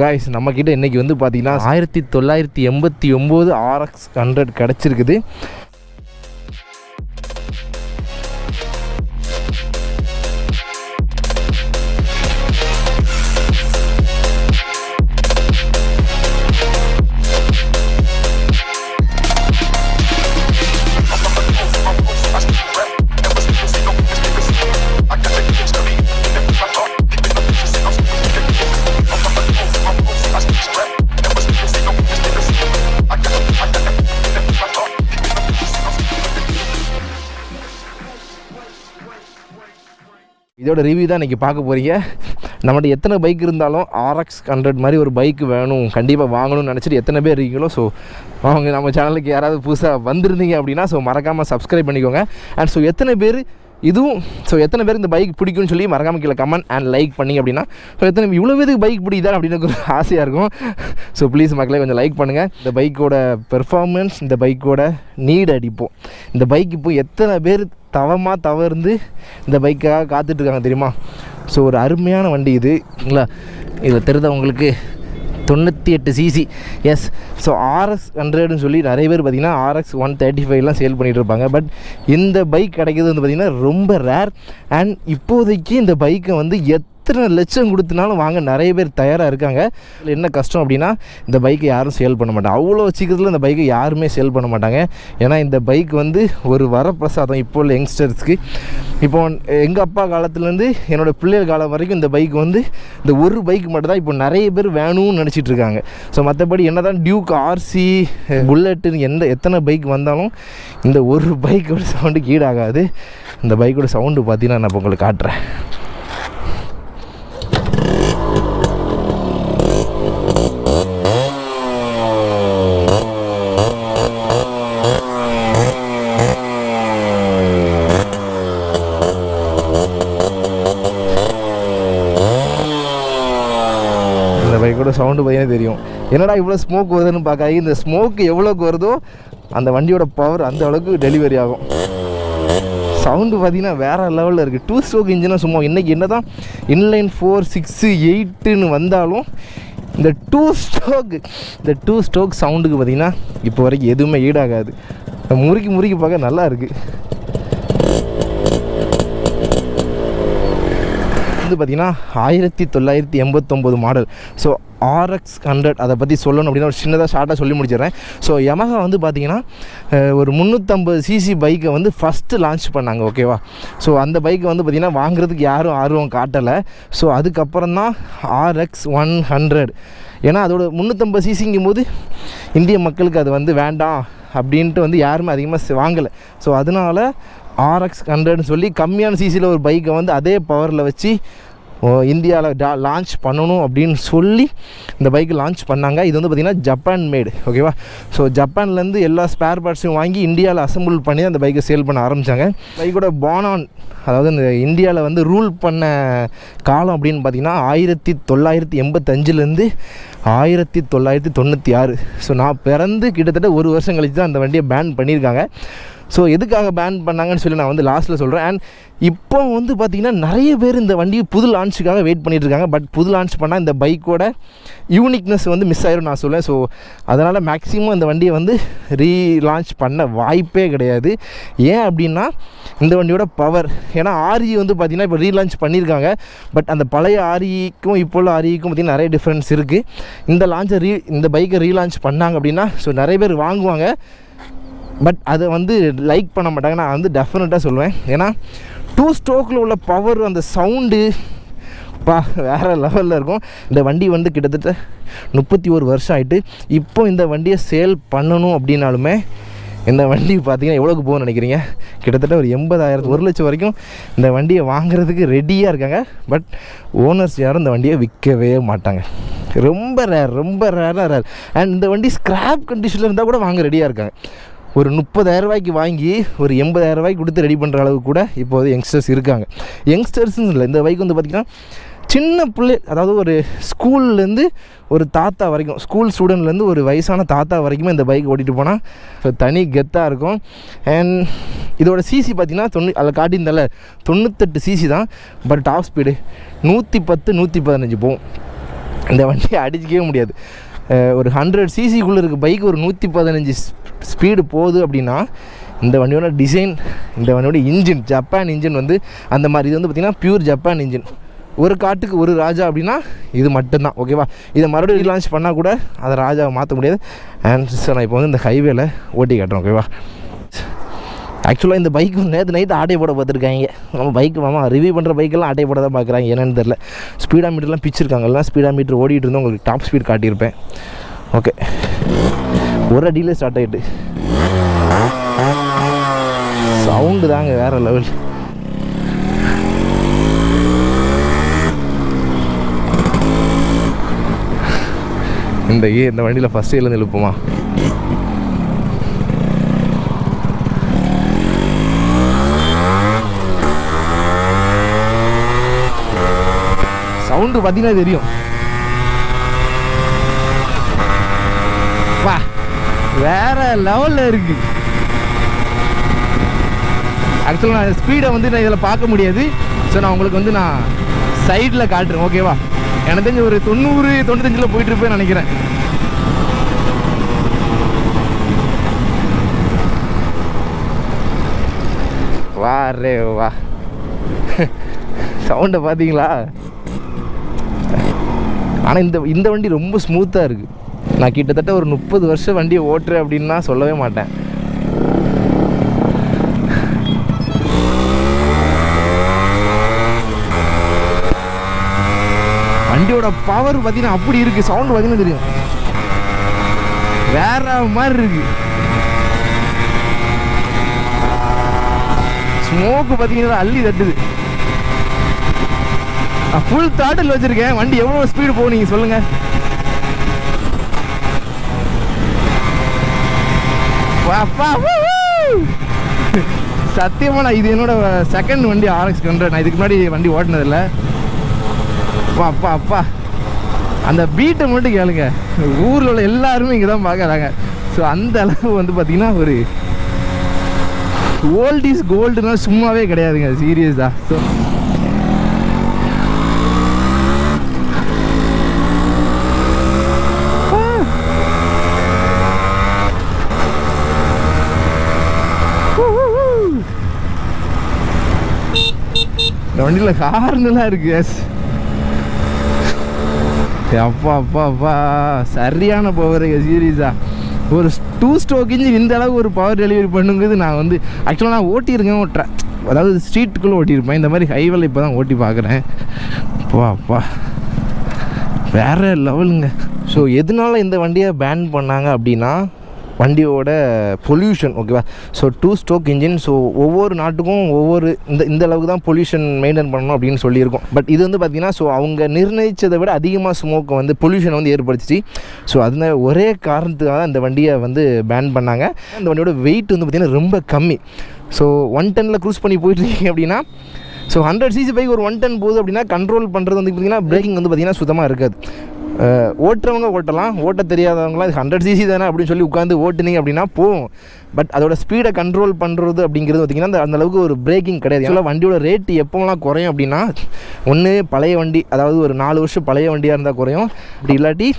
guys, நம்மக்கிட்ட இன்றைக்கி வந்து பார்த்திங்கன்னா 1989 RX100 கிடச்சிருக்குது. இதோட ரிவ்யூ தான் இன்றைக்கி பார்க்க போகிறீங்க. நம்மகிட்ட எத்தனை பைக் இருந்தாலும் RX100 மாதிரி ஒரு பைக் வேணும், கண்டிப்பாக வாங்கணும்னு நினச்சிட்டு எத்தனை பேர் இருக்கீங்களோ, ஸோ அவங்க நம்ம சேனலுக்கு யாராவது புதுசாக வந்திருந்தீங்க அப்படின்னா ஸோ மறக்காமல் சப்ஸ்கிரைப் பண்ணிக்கோங்க. அண்ட் ஸோ எத்தனை பேர் எத்தனை பேர் இந்த பைக் பிடிக்கும்னு சொல்லி மறக்காமல் கீழே கமெண்ட் அண்ட் லைக் பண்ணிங்க அப்படின்னா ஸோ எத்தனை இவ்வளோ பேருக்கு பைக் பிடிக்குதா அப்படின்னு ஒரு ஆசையாக இருக்கும். ஸோ ப்ளீஸ் மக்களே கொஞ்சம் லைக் பண்ணுங்கள். இந்த பைக்கோட பெர்ஃபார்மன்ஸ், இந்த பைக்கோட நீட் அடிப்போம். இந்த பைக் இப்போ எத்தனை பேர் தவறுந்து இந்த பைக்காக காத்துட்ருக்காங்க தெரியுமா? ஸோ ஒரு அருமையான வண்டி இதுங்களா. இதில் தெரிஞ்சவங்களுக்கு 98 சிசி. எஸ், ஸோ RX100ன்னு சொல்லி நிறைய பேர் பார்த்திங்கன்னா RX135லாம் சேல் பண்ணிகிட்டு இருப்பாங்க. பட் இந்த பைக் கிடைக்கிறது வந்து பார்த்திங்கன்னா ரொம்ப ரேர். அண்ட் இப்போதைக்கு இந்த பைக்கை வந்து எத்தனை லட்சம் கொடுத்தனாலும் வாங்க நிறைய பேர் தயாராக இருக்காங்க. இதில் என்ன கஷ்டம் அப்படின்னா இந்த பைக்கை யாரும் சேல் பண்ண மாட்டாங்க. அவ்வளோ சீக்கிரத்தில் இந்த பைக்கை யாருமே சேல் பண்ண மாட்டாங்க. ஏன்னா இந்த பைக் வந்து ஒரு வரப்பிரசாதம் இப்போ உள்ள யங்ஸ்டர்ஸ்க்கு. இப்போ எங்கள் அப்பா காலத்துலேருந்து என்னோடய பிள்ளைகள் காலம் வரைக்கும் இந்த பைக் வந்து இந்த ஒரு பைக் மட்டும் தான் இப்போ நிறைய பேர் வேணும்னு நினச்சிட்டு இருக்காங்க. ஸோ மற்றபடி என்ன தான் டியூக், RC, புல்லட்டுன்னு எத்தனை பைக் வந்தாலும் இந்த ஒரு பைக்கோட சவுண்டுக்கு ஈடாகாது. இந்த பைக்கோட சவுண்டு பார்த்தீங்கன்னா நான் இப்போ உங்களுக்கு காட்டுறேன். பைக்கோட சவுண்டு பார்த்தீங்கன்னா தெரியும். என்னடா இவ்வளோ ஸ்மோக் வருதுன்னு பார்க்காது. இந்த ஸ்மோக் எவ்வளோக்கு வருதோ அந்த வண்டியோட பவர் அந்த அளவுக்கு டெலிவரி ஆகும். சவுண்டு பார்த்தீங்கன்னா வேறு லெவலில் இருக்குது. 2 ஸ்ட்ரோக் இன்ஜினாக சும்மா இன்றைக்கி என்ன தான் இன்லைன் 4, 6, 8ன்னு வந்தாலும் இந்த 2 ஸ்ட்ரோக் சவுண்டுக்கு பார்த்திங்கன்னா இப்போ வரைக்கும் எதுவுமே ஈடாகாது. முறுக்கி பார்க்க நல்லா இருக்குது. பார்த்திங்கன்னா 1989 மாடல். ஸோ RX100 அதை பற்றி சொல்லணும் அப்படின்னா ஒரு சின்னதாக ஷார்ட்டாக சொல்லி முடிச்சிடுறேன். ஸோ Yamaha வந்து பார்த்திங்கன்னா ஒரு 350 சிசி பைக்கை வந்து ஃபஸ்ட்டு லான்ச் பண்ணாங்க. ஓகேவா? ஸோ அந்த பைக்கை வந்து பார்த்திங்கன்னா வாங்குறதுக்கு யாரும் ஆர்வம் காட்டலை. ஸோ அதுக்கப்புறம் தான் RX100. ஏன்னா அதோட 350 சிசிங்கும் போது இந்திய மக்களுக்கு அது வந்து வேண்டாம் அப்படின்ட்டு வந்து யாருமே அதிகமாக வாங்கலை. ஸோ அதனால் RX100ன்னு சொல்லி கம்மியான சிசியில் ஒரு பைக்கை வந்து அதே பவரில் வச்சு இந்தியாவில் லான்ச் பண்ணணும் அப்படின்னு சொல்லி இந்த பைக்கு லான்ச் பண்ணாங்க. இது வந்து பார்த்திங்கன்னா ஜப்பான் மேடு. ஓகேவா? ஸோ ஜப்பான்லேருந்து எல்லா ஸ்பேர் பார்ட்ஸையும் வாங்கி இந்தியாவில் அசம்பிள் பண்ணி அந்த பைக்கை சேல் பண்ண ஆரம்பித்தாங்க. பைக்கோட பானான், அதாவது இந்த இந்தியாவில் வந்து ரூல் பண்ண காலம் அப்படின்னு பார்த்திங்கன்னா 1985லேருந்து 1996. ஸோ நான் பிறந்து கிட்டத்தட்ட ஒரு வருஷம் கழிச்சு தான் அந்த வண்டியை பேன் பண்ணியிருக்காங்க. ஸோ எதுக்காக பேன் பண்ணாங்கன்னு சொல்லி நான் வந்து லாஸ்ட்டில் சொல்கிறேன். அண்ட் இப்போ வந்து பார்த்திங்கன்னா நிறைய பேர் இந்த வண்டியை புது லான்ச்சுக்காக வெயிட் பண்ணிகிட்ருக்காங்க. பட் புது லான்ச் பண்ணால் இந்த பைக்கோட யூனிக்னஸ் வந்து மிஸ் ஆயிரும் நான் சொல்லுவேன். ஸோ அதனால் மேக்ஸிமம் இந்த வண்டியை வந்து ரீலான்ச் பண்ண வாய்ப்பே கிடையாது. ஏன் அப்படின்னா இந்த வண்டியோட பவர், ஏன்னா RE வந்து பார்த்திங்கன்னா இப்போ ரீலான்ச் பண்ணியிருக்காங்க. பட் அந்த பழைய REக்கும் இப்போ உள்ள REக்கும் பார்த்திங்கன்னா நிறைய டிஃப்ரென்ஸ் இருக்குது. இந்த பைக்கை ரீலான்ச் பண்ணாங்க அப்படின்னா ஸோ நிறைய பேர் வாங்குவாங்க. பட் அதை வந்து லைக் பண்ண மாட்டாங்க. நான் வந்து டெஃபினட்டாக சொல்லுவேன். ஏன்னா 2 ஸ்ட்ரோக்கில் உள்ள பவர், அந்த சவுண்டு வேறு லெவலில் இருக்கும். இந்த வண்டி வந்து கிட்டத்தட்ட 31 வருஷம் ஆகிட்டு இப்போ இந்த வண்டியை சேல் பண்ணணும் அப்படின்னாலுமே இந்த வண்டி பார்த்திங்கன்னா எவ்வளோக்கு போகும்னு நினைக்கிறீங்க? கிட்டத்தட்ட ஒரு 80,000, 1 லட்சம் வரைக்கும் இந்த வண்டியை வாங்குறதுக்கு ரெடியாக இருக்காங்க. பட் ஓனர்ஸ் யாரும் இந்த வண்டியை விற்கவே மாட்டாங்க. ரொம்ப ரேராக ரேர். அண்ட் இந்த வண்டி ஸ்க்ராப் கண்டிஷனில் இருந்தால் கூட வாங்க ரெடியாக இருக்காங்க. ஒரு 30,000 ரூபாய்க்கு வாங்கி ஒரு 80,000 ரூபாய்க்கு கொடுத்து ரெடி பண்ணுற அளவுக்கு கூட இப்போது யங்ஸ்டர்ஸ் இருக்காங்க. யங்ஸ்டர்ஸ்ன்னு இல்லை, இந்த பைக் வந்து பார்த்திங்கன்னா சின்ன பிள்ளை, அதாவது ஒரு ஸ்கூல்லேருந்து ஒரு தாத்தா வரைக்கும், ஸ்கூல் ஸ்டூடெண்ட்லேருந்து ஒரு வயசான தாத்தா வரைக்குமே இந்த பைக் ஓட்டிகிட்டு போனால் தனி கெத்தாக இருக்கும். அண்ட் இதோட சிசி பார்த்திங்கன்னா அதில் காட்டியிருந்தால 98 சிசி தான். பட் டாப் ஸ்பீடு 110, 115 போகும். இந்த வண்டியை அடிச்சிக்கவே முடியாது. ஒரு 100 cc-க்குள்ளே இருக்குது பைக், ஒரு 115 ஸ்பீடு போகுது அப்படின்னா இந்த வண்டியோட டிசைன், இந்த வண்டியோட இன்ஜின், ஜப்பான் இன்ஜின் வந்து அந்த மாதிரி. இது வந்து பார்த்திங்கன்னா பியூர் ஜப்பான் இன்ஜின். ஒரு காட்டுக்கு ஒரு ராஜா அப்படின்னா இது மட்டும்தான். ஓகேவா? இதை மறுபடியும் ரீலான்ச் பண்ணால் கூட அதை ராஜாவை மாற்ற முடியாது. அண்ட் நான் இப்போ வந்து இந்த ஹைவேல ஓட்டி காட்டுறேன். ஓகேவா? ஆக்சுவலாக இந்த பைக் நேற்று நைட்டு ஆட்டை போட பார்த்துருக்காங்க. நம்ம பைக் ரிவ்யூ பண்ணுற பைக்கெல்லாம் ஆட்டை போட தான் பார்க்குறாங்க. என்னென்னு தெரில. ஸ்பீடா மீட்டர்லாம் பிச்சிருக்காங்க. எல்லாம் ஸ்பீடா மீட்டர் ஓடிட்டு இருந்தோம். உங்களுக்கு டாப் ஸ்பீட் காட்டியிருப்பேன். ஓகே, ஒரு அடியில் ஸ்டார்ட் ஆகிட்டு சவுண்டு தாங்க வேறு லெவல். இந்த வண்டியில் ஃபஸ்ட் இயர்லேருந்து எழுப்புமா. சவுண்டு பார்த்தீங்கன்னா தெரியும். வா, வேற லெவலில் இருக்கு. ஆக்சுவலாக நான் ஸ்பீடை வந்து நான் இதில் பார்க்க முடியாது. ஸோ நான் உங்களுக்கு வந்து நான் சைடில் காட்டுறேன். ஓகேவா? எனக்கு தெரிஞ்சு ஒரு 90-95 போயிட்டு இருப்பேன்னு நினைக்கிறேன். வா ரே வா, சவுண்டை பார்த்தீங்களா? ஆனால் இந்த வண்டி ரொம்ப ஸ்மூத்தாக இருக்குது. நான் கிட்டத்தட்ட ஒரு 30 வருஷம் வண்டியை ஓட்டுறேன் அப்படின்னா சொல்லவே மாட்டேன். வண்டியோட பவர் பார்த்தீங்கன்னா அப்படி இருக்குது. சவுண்டு பார்த்தீங்கன்னா தெரியும், வேற மாதிரி இருக்கு. ஸ்மோக்கு பார்த்தீங்கன்னா அள்ளி தட்டுது. ஃபுல் தாட்டில் வச்சிருக்கேன். வண்டி எவ்வளோ ஸ்பீடு போகும் நீங்கள் சொல்லுங்கள். சத்தியமாக நான் இது என்னோட செகண்ட் வண்டி Rx100. நான் இதுக்கு முன்னாடி வண்டி ஓட்டினதில்லை. அப்பா அப்பா, அந்த பீட்டை மட்டும் கேளுங்க. ஊரில் உள்ள எல்லாருமே இங்கே தான் பார்க்குறாங்க. ஸோ அந்த அளவு வந்து பார்த்தீங்கன்னா ஒரு ஓல்ட் இஸ் கோல்டுனா சும்மாவே கிடையாதுங்க, சீரியஸா. ஸோ இந்த வண்டியில் ஹார்ன்லாம் இருக்கு. அப்பா அப்பா அப்பா, சரியான பவர் சீரியஸாக. ஒரு 2 ஸ்ட்ரோக் இன்ஜின் இந்த அளவுக்கு ஒரு பவர் டெலிவரி பண்ணுங்கிறது நான் வந்து ஆக்சுவலாக நான் ஓட்டியிருக்கேன். அதாவது ஸ்ட்ரீட்டுக்குள்ளே ஓட்டியிருப்பேன். இந்த மாதிரி ஹைவேல இப்போ தான் ஓட்டி பார்க்குறேன். அப்பா அப்பா, வேறு லெவலுங்க. ஸோ எதனால இந்த வண்டியை பேன் பண்ணாங்க அப்படின்னா வண்டியோட பொல்யூஷன். ஓகேவா? So 2 stroke engine. ஸோ ஒவ்வொரு நாட்டுக்கும் ஒவ்வொரு இந்த அளவுக்கு தான் பொல்யூஷன் மெயின்டைன் பண்ணணும் அப்படின்னு சொல்லியிருக்கோம். பட் இது வந்து பார்த்திங்கன்னா ஸோ அவங்க நிர்ணயித்ததை விட அதிகமாக ஸ்மோக்கை வந்து பொல்யூஷன் வந்து ஏற்படுத்திச்சு. ஸோ அதனால ஒரே காரணத்துக்காக தான் இந்த வண்டியை வந்து பேன் பண்ணாங்க. இந்த வண்டியோட வெயிட் வந்து பார்த்திங்கன்னா ரொம்ப கம்மி. ஸோ 110 க்ரூஸ் பண்ணி போயிட்டுருக்கீங்க அப்படின்னா, ஸோ 100 cc பைக் ஒரு 110 போகுது அப்படின்னா கண்ட்ரோல் பண்ணுறது வந்து பார்த்திங்கன்னா பிரேக்கிங் வந்து பார்த்திங்கன்னா சுத்தமாக இருக்காது. ஓட்டுறவங்க ஓட்டலாம், ஓட்ட தெரியாதவங்களாம் இது 100 cc தானே அப்படின்னு சொல்லி உட்காந்து ஓட்டுனீங்க அப்படின்னா போகும். பட் அதோட ஸ்பீடை கண்ட்ரோல் பண்ணுறது அப்படிங்கிறது பார்த்திங்கன்னா அந்த அளவுக்கு ஒரு பிரேக்கிங் கிடையாது. ஆக்சுவலாக வண்டியோட ரேட்டு எப்போலாம் குறையும் அப்படின்னா, ஒன்று பழைய வண்டி, அதாவது ஒரு 4 வருஷம் பழைய வண்டியாக இருந்தால் குறையும். அப்படி இல்லாட்டி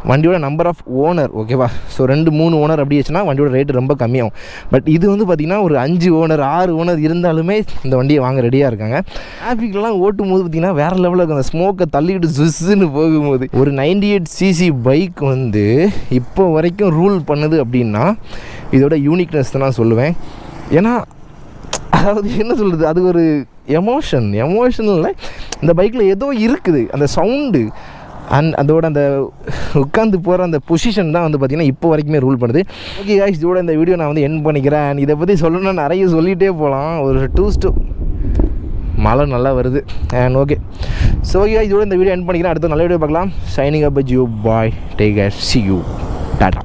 வண்டியோட நம்பர் ஆஃப் ஓனர். ஓகேவா? ஸோ 2-3 ஓனர் அப்படி வச்சுன்னா வண்டியோட ரேட்டு ரொம்ப கம்மியாகும். பட் இது வந்து பார்த்திங்கன்னா ஒரு 5 ஓனர் 6 ஓனர் இருந்தாலுமே இந்த வண்டியை வாங்க ரெடியாக இருக்காங்க. டிராஃபிக்லாம் ஓட்டும் போது பார்த்திங்கன்னா வேறு லெவலில் இருக்கும். அந்த ஸ்மோக்கை தள்ளிக்கிட்டு ஜுஸ்ஸுன்னு போகும்போது ஒரு 98 cc பைக் வந்து இப்போ வரைக்கும் ரூல் பண்ணுது அப்படின்னா இதோட யூனிக்னஸ் தான் நான் சொல்லுவேன். ஏன்னா அதாவது என்ன சொல்கிறது, அது ஒரு எமோஷனில் இந்த பைக்கில் ஏதோ இருக்குது. அந்த சவுண்டு அண்ட் அதோட அந்த உட்காந்து போகிற அந்த பொசிஷன் தான் வந்து பார்த்திங்கன்னா இப்போ வரைக்குமே ரூல் பண்ணுது. ஓகே காய்ஸ், இதோட இந்த வீடியோ நான் வந்து எண்ட் பண்ணிக்கிறேன். அண்ட் இதை பற்றி சொல்லணும்னா நிறைய சொல்லிகிட்டே போகலாம். ஒரு 2 மழை நல்லா வருது. அண்ட் ஓகே, ஸோ ஓகே, இதோட இந்த வீடியோ எண்ட் பண்ணிக்கிறேன். அடுத்த நல்ல வீடியோ பார்க்கலாம். Signing up by you, bye, take care, see you, Tata.